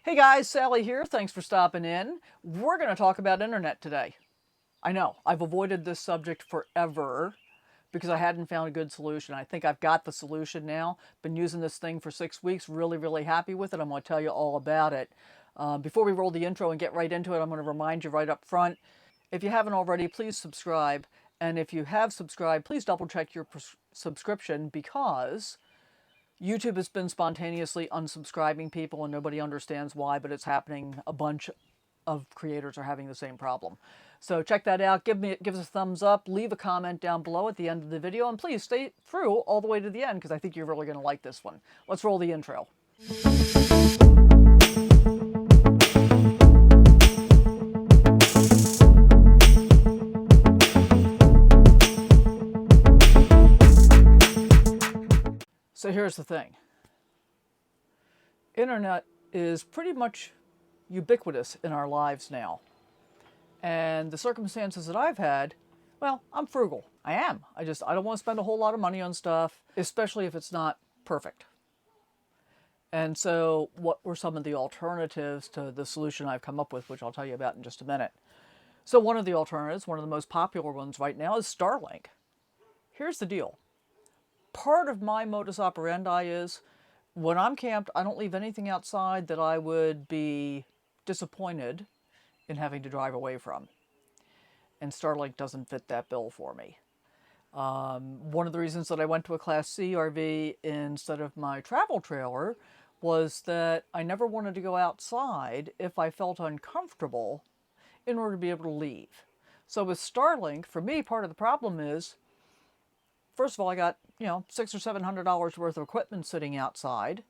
Hey guys, Sally here. Thanks for stopping in. We're going to talk about internet today. I know, I've avoided this subject forever because I hadn't found a good solution. I think I've got the solution now. Been using this thing for 6 weeks, really happy with it. I'm going to tell you all about it. Before we roll the intro and get right into it, I'm going to remind you right up front, if you haven't already, please subscribe. And if you have subscribed, please double check your subscription because YouTube has been spontaneously unsubscribing people and nobody understands why, but it's happening. A bunch of creators are having the same problem. So check that out. Give us a thumbs up. Leave a comment down below at the end of the video. And please stay through all the way to the end because I think you're really going to like this one. Let's roll the intro. So here's the thing. Internet is pretty much ubiquitous in our lives now. And the circumstances that I've had, well, I'm frugal. I am. I don't want to spend a whole lot of money on stuff, especially if it's not perfect. And so what were some of the alternatives to the solution I've come up with, which I'll tell you about in just a minute. So one of the alternatives, one of the most popular ones right now, is Starlink. Here's the deal. Part of my modus operandi is when I'm camped, I don't leave anything outside that I would be disappointed in having to drive away from. And Starlink doesn't fit that bill for me. One of the reasons that I went to a Class C RV instead of my travel trailer was that I never wanted to go outside if I felt uncomfortable in order to be able to leave. So with Starlink, for me, part of the problem is, first of all, I got, $600 or $700 worth of equipment sitting outside,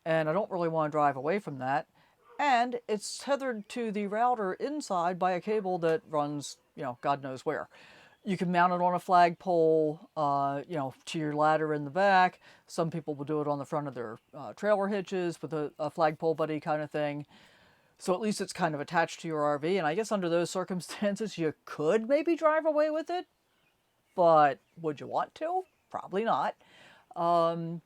and I don't really want to drive away from that. And it's tethered to the router inside by a cable that runs, God knows where. You can mount it on a flagpole, to your ladder in the back. Some people will do it on the front of their trailer hitches with a flagpole buddy kind of thing. So at least it's kind of attached to your RV. And I guess under those circumstances, you could maybe drive away with it. But would you want to? Probably not. And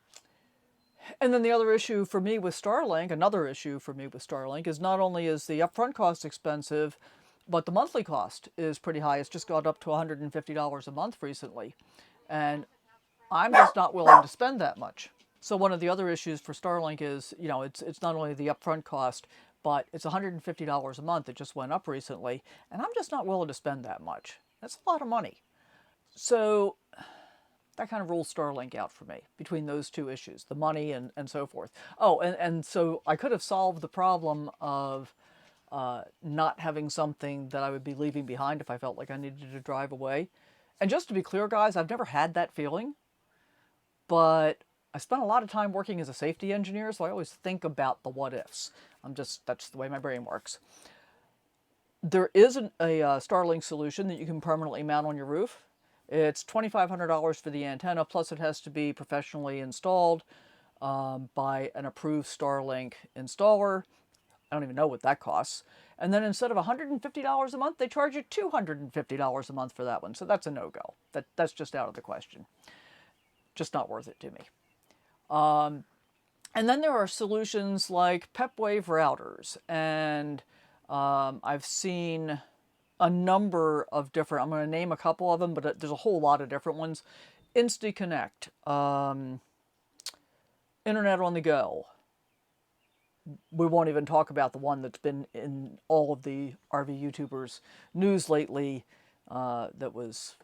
then the other issue for me with Starlink, another issue for me with Starlink, is not only is the upfront cost expensive, but the monthly cost is pretty high. It's just gone up to $150 a month recently. And I'm just not willing to spend that much. So one of the other issues for Starlink is, it's not only the upfront cost, but it's $150 a month. It just went up recently. And I'm just not willing to spend that much. That's a lot of money. So that kind of rules Starlink out for me between those two issues, the money and so forth. Oh, and so I could have solved the problem of not having something that I would be leaving behind if I felt like I needed to drive away. And just to be clear, guys, I've never had that feeling, but I spent a lot of time working as a safety engineer, so I always think about the what ifs. That's the way my brain works. There is a Starlink solution that you can permanently mount on your roof. It's $2,500 for the antenna, plus it has to be professionally installed by an approved Starlink installer. I don't even know what that costs. And then instead of $150 a month, they charge you $250 a month for that one. So that's a no-go. That's just out of the question. Just not worth it to me. And then there are solutions like PepWave routers. And I've seen a number of different, I'm going to name a couple of them, but there's a whole lot of different ones. InstaConnect, Internet on the Go. We won't even talk about the one that's been in all of the RV YouTubers news lately that was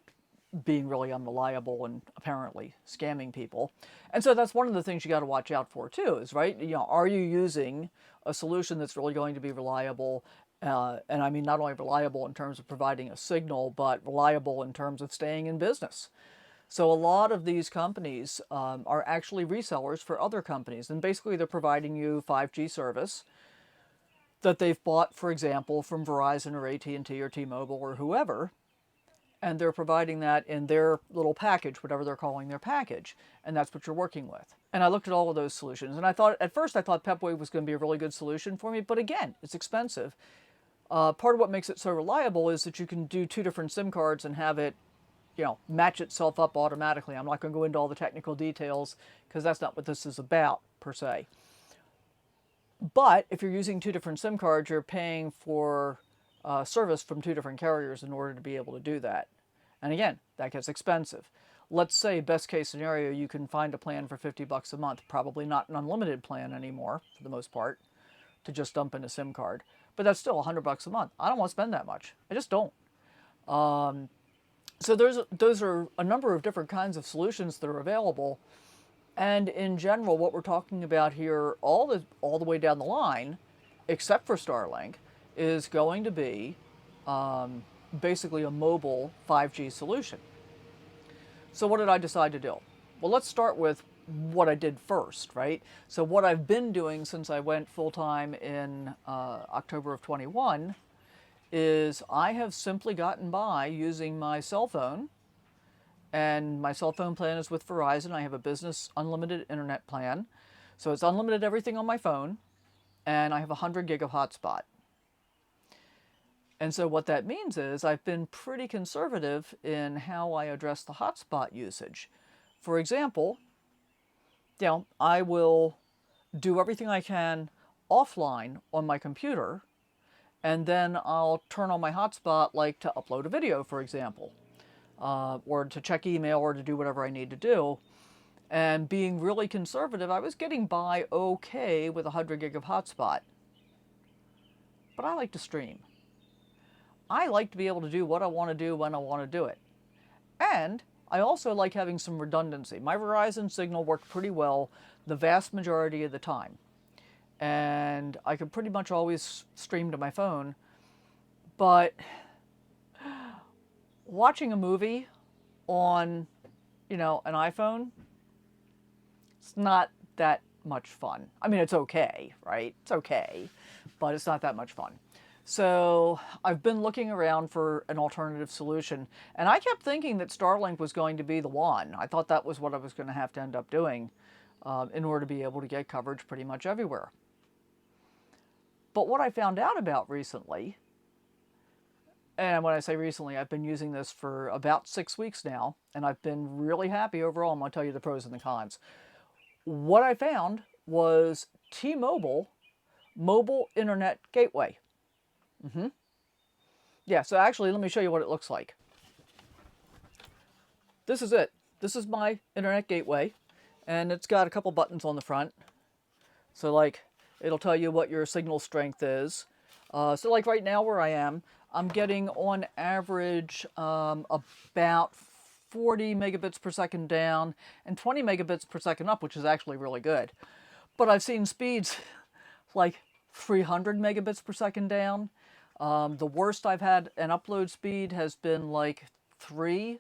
being really unreliable and apparently scamming people. And so that's one of the things you got to watch out for too, is right, are you using a solution that's really going to be reliable? And I mean not only reliable in terms of providing a signal, but reliable in terms of staying in business. So a lot of these companies are actually resellers for other companies. And basically they're providing you 5G service that they've bought, for example, from Verizon or AT&T or T-Mobile or whoever. And they're providing that in their little package, whatever they're calling their package. And that's what you're working with. And I looked at all of those solutions. And at first I thought PepWave was going to be a really good solution for me. But again, it's expensive. Part of what makes it so reliable is that you can do 2 different SIM cards and have it, match itself up automatically. I'm not going to go into all the technical details because that's not what this is about, per se. But if you're using two different SIM cards, you're paying for service from two different carriers in order to be able to do that. And again, that gets expensive. Let's say best case scenario, you can find a plan for 50 bucks a month, probably not an unlimited plan anymore for the most part, to just dump in a SIM card. But that's still 100 bucks a month. I don't want to spend that much. I just don't. So those are a number of different kinds of solutions that are available. And in general, what we're talking about here, all the way down the line, except for Starlink, is going to be basically a mobile 5G solution. So what did I decide to do? Well, let's start with what I did first, right? So what I've been doing since I went full-time in October of 21 is I have simply gotten by using my cell phone, and my cell phone plan is with Verizon. I have a business unlimited internet plan. So it's unlimited everything on my phone, and I have 100 gig of hotspot. And so what that means is I've been pretty conservative in how I address the hotspot usage. For example, I will do everything I can offline on my computer, and then I'll turn on my hotspot, like to upload a video, for example, or to check email, or to do whatever I need to do. And being really conservative, I was getting by okay with 100 gig of hotspot. But I like to stream. I like to be able to do what I want to do when I want to do it. And I also like having some redundancy. My Verizon signal worked pretty well the vast majority of the time. And I could pretty much always stream to my phone. But watching a movie on, an iPhone, it's not that much fun. I mean, it's okay, right? It's okay, but it's not that much fun. So I've been looking around for an alternative solution, and I kept thinking that Starlink was going to be the one. I thought that was what I was going to have to end up doing in order to be able to get coverage pretty much everywhere. But what I found out about recently, and when I say recently, I've been using this for about 6 weeks now, and I've been really happy overall. I'm going to tell you the pros and the cons. What I found was T-Mobile Mobile Internet Gateway. Yeah, so actually, let me show you what it looks like. This is it. This is my internet gateway, and it's got a couple buttons on the front. So like, it'll tell you what your signal strength is. So like right now where I am, I'm getting on average about 40 megabits per second down and 20 megabits per second up, which is actually really good. But I've seen speeds like 300 megabits per second down. The worst I've had an upload speed has been like 3,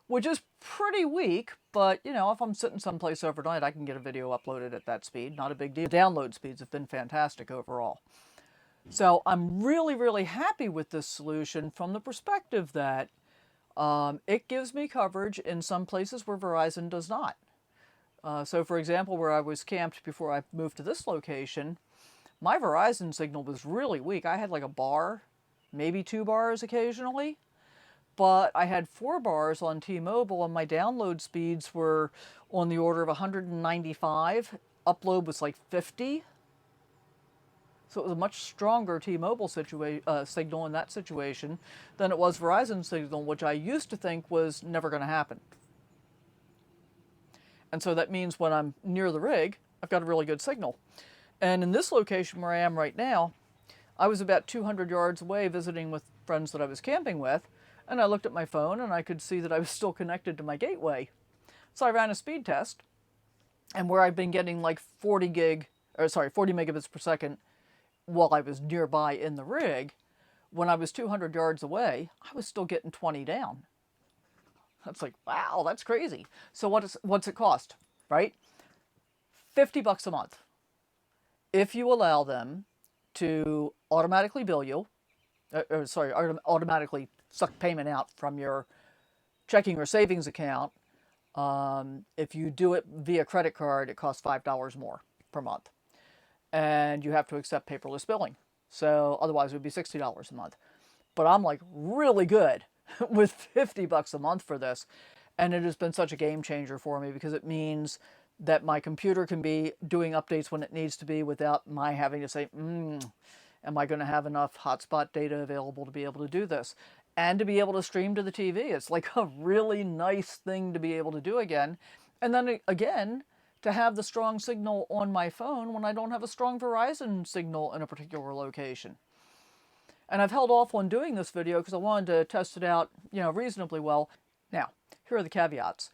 which is pretty weak, but if I'm sitting someplace overnight, I can get a video uploaded at that speed. Not a big deal. The download speeds have been fantastic overall. So I'm really, really happy with this solution from the perspective that it gives me coverage in some places where Verizon does not. So for example, where I was camped before I moved to this location, my Verizon signal was really weak. I had like a bar, maybe 2 bars occasionally, but I had 4 bars on T-Mobile, and my download speeds were on the order of 195. Upload was like 50. So it was a much stronger T-Mobile signal in that situation than it was Verizon signal, which I used to think was never going to happen. And so that means when I'm near the rig, I've got a really good signal. And in this location where I am right now, I was about 200 yards away visiting with friends that I was camping with, and I looked at my phone and I could see that I was still connected to my gateway. So I ran a speed test, and where I've been getting like 40 megabits per second while I was nearby in the rig, when I was 200 yards away, I was still getting 20 down. That's like, wow, that's crazy. So what's it cost, right? 50 bucks a month. If you allow them to automatically bill you, automatically suck payment out from your checking or savings account. If you do it via credit card, it costs $5 more per month. And you have to accept paperless billing. So otherwise it would be $60 a month. But I'm like really good with 50 bucks a month for this. And it has been such a game changer for me because it means that my computer can be doing updates when it needs to be without my having to say, am I going to have enough hotspot data available to be able to do this? And to be able to stream to the TV. It's like a really nice thing to be able to do again. And then again, to have the strong signal on my phone when I don't have a strong Verizon signal in a particular location. And I've held off on doing this video because I wanted to test it out, reasonably well. Now, here are the caveats.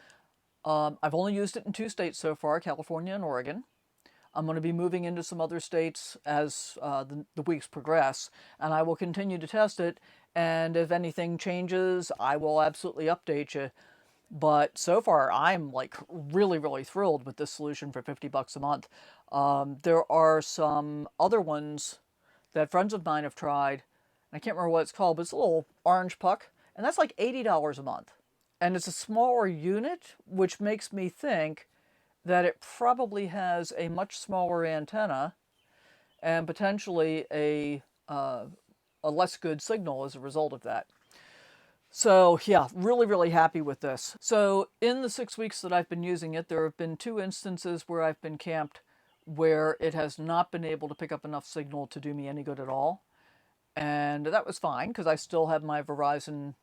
I've only used it in 2 states so far, California and Oregon. I'm going to be moving into some other states as the weeks progress, and I will continue to test it, and if anything changes, I will absolutely update you. But so far, I'm like really, really thrilled with this solution for $50 a month. There are some other ones that friends of mine have tried. I can't remember what it's called, but it's a little orange puck, and that's like $80 a month. And it's a smaller unit, which makes me think that it probably has a much smaller antenna and potentially a less good signal as a result of that. So yeah, really, really happy with this. So in the 6 weeks that I've been using it, there have been 2 instances where I've been camped where it has not been able to pick up enough signal to do me any good at all. And that was fine because I still have my Verizon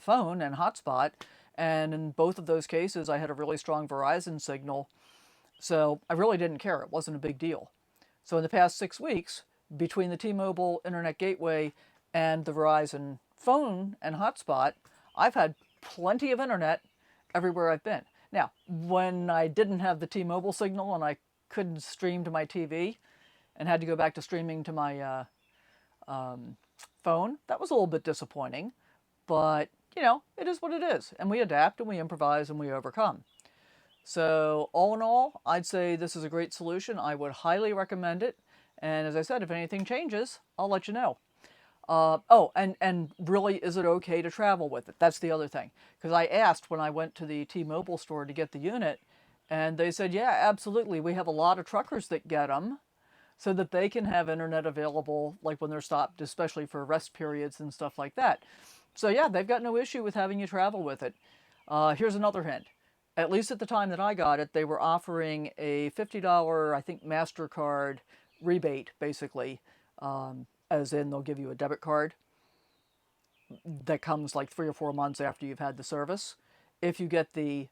phone and hotspot. And in both of those cases, I had a really strong Verizon signal. So I really didn't care. It wasn't a big deal. So in the past 6 weeks, between the T-Mobile Internet Gateway and the Verizon phone and hotspot, I've had plenty of internet everywhere I've been. Now, when I didn't have the T-Mobile signal and I couldn't stream to my TV and had to go back to streaming to my phone, that was a little bit disappointing. But, it is what it is. And we adapt and we improvise and we overcome. So all in all, I'd say this is a great solution. I would highly recommend it. And as I said, if anything changes, I'll let you know. And really, is it okay to travel with it? That's the other thing. Because I asked when I went to the T-Mobile store to get the unit, and they said, yeah, absolutely. We have a lot of truckers that get them so that they can have internet available, like when they're stopped, especially for rest periods and stuff like that. So yeah, they've got no issue with having you travel with it. Here's another hint. At least at the time that I got it, they were offering a $50, I think, MasterCard rebate, basically, as in they'll give you a debit card that comes like 3 or 4 months after you've had the service, if you get the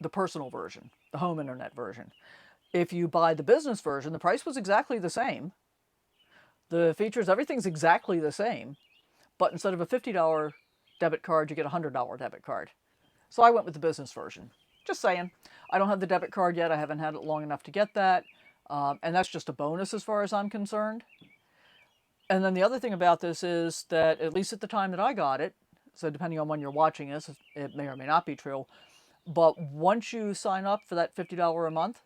personal version, the home internet version. If you buy the business version, the price was exactly the same. The features, everything's exactly the same, but instead of a $50 debit card, you get a $100 debit card. So I went with the business version. Just saying. I don't have the debit card yet. I haven't had it long enough to get that. And that's just a bonus as far as I'm concerned. And then the other thing about this is that, at least at the time that I got it, so depending on when you're watching this, it may or may not be true, but once you sign up for that $50 a month,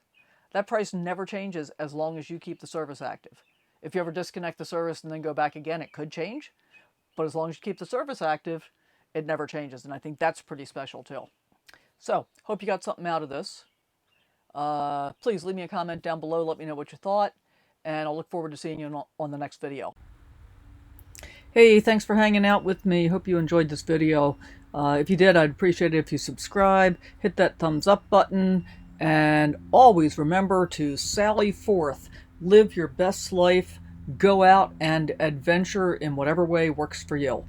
that price never changes as long as you keep the service active. If you ever disconnect the service and then go back again, it could change. But as long as you keep the service active, it never changes. And I think that's pretty special too. So, hope you got something out of this. Please leave me a comment down below. Let me know what you thought. And I'll look forward to seeing you on the next video. Hey, thanks for hanging out with me. Hope you enjoyed this video. If you did, I'd appreciate it if you subscribe, hit that thumbs up button, and always remember to sally forth. Live your best life. Go out and adventure in whatever way works for you.